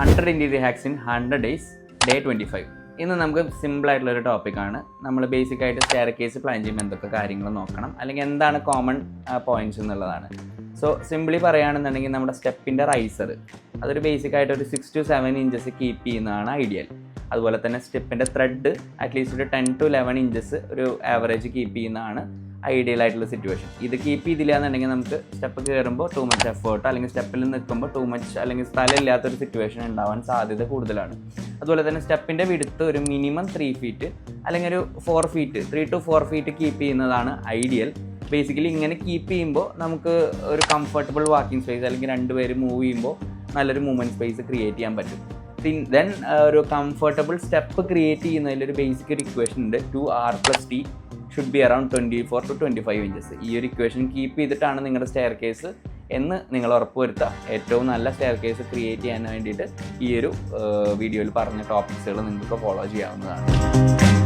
100 interior hacks in 100 days, day 25. ഇന്ന് നമുക്ക് സിമ്പിളായിട്ടുള്ളൊരു ടോപ്പിക്കാണ്. നമ്മൾ ബേസിക്കായിട്ട് സ്റ്റെയർ കേസ് പ്ലാൻ ചെയ്യുമ്പോൾ എന്തൊക്കെ കാര്യങ്ങൾ നോക്കണം, അല്ലെങ്കിൽ എന്താണ് കോമൺ പോയിൻറ്റ്സ് എന്നുള്ളതാണ്. സോ സിംപിളി പറയുകയാണെന്നുണ്ടെങ്കിൽ നമ്മുടെ സ്റ്റെപ്പിൻ്റെ റൈസർ അതൊരു ബേസിക്കായിട്ട് ഒരു 6 to 7 ഇഞ്ചസ് കീപ്പ് ചെയ്യുന്നതാണ് ഐഡിയൽ. അതുപോലെ തന്നെ സ്റ്റെപ്പിൻ്റെ ത്രെഡ് അറ്റ്ലീസ്റ്റ് ഒരു 10 to 11 ഇഞ്ചസ് ഒരു ആവറേജ് കീപ്പ് ചെയ്യുന്നതാണ് ഐഡിയൽ ആയിട്ടുള്ള സിറ്റുവേഷൻ. ഇത് കീപ്പ് ചെയ്തില്ല എന്നുണ്ടെങ്കിൽ നമുക്ക് സ്റ്റെപ്പ് കയറുമ്പോൾ ടു മച്ച് എഫേർട്ട്, അല്ലെങ്കിൽ സ്റ്റെപ്പിൽ നിൽക്കുമ്പോൾ ടു മച്ച് അല്ലെങ്കിൽ സ്ഥലമില്ലാത്തൊരു സിറ്റുവേഷൻ ഉണ്ടാവാൻ സാധ്യത കൂടുതലാണ്. അതുപോലെ തന്നെ സ്റ്റെപ്പിൻ്റെ വിടുത്ത് ഒരു മിനിമം 3 feet അല്ലെങ്കിൽ ഒരു 4 feet, 3 to 4 feet കീപ്പ് ചെയ്യുന്നതാണ് ഐഡിയൽ. ബേസിക്കലി ഇങ്ങനെ കീപ്പ് ചെയ്യുമ്പോൾ നമുക്ക് ഒരു കംഫർട്ടബിൾ വാക്കിംഗ് സ്പേസ്, അല്ലെങ്കിൽ രണ്ടുപേര് മൂവ് ചെയ്യുമ്പോൾ നല്ലൊരു മൂവ്മെൻറ്റ് സ്പേസ് ക്രിയേറ്റ് ചെയ്യാൻ പറ്റും. ദെൻ ഒരു കംഫർട്ടബിൾ സ്റ്റെപ്പ് ക്രിയേറ്റ് ചെയ്യുന്നതിലൊരു ബേസിക് ഒരു ഇക്വേഷൻ ഉണ്ട്. 2R+T should be around 24 to 25 inches. ഈ ഒരു ഇക്വേഷൻ കീപ്പ് ചെയ്തിട്ടാണ് നിങ്ങളുടെ സ്റ്റെയർ കേസ് എന്ന് നിങ്ങൾ ഉറപ്പുവരുത്തുക. ഏറ്റവും നല്ല സ്റ്റെയർ കേസ് ക്രിയേറ്റ് ചെയ്യാൻ വേണ്ടിയിട്ട് ഈ ഒരു വീഡിയോയിൽ പറഞ്ഞ ടോപ്പിക്സുകൾ നിങ്ങൾക്ക് ഫോളോ ചെയ്യാവുന്നതാണ്.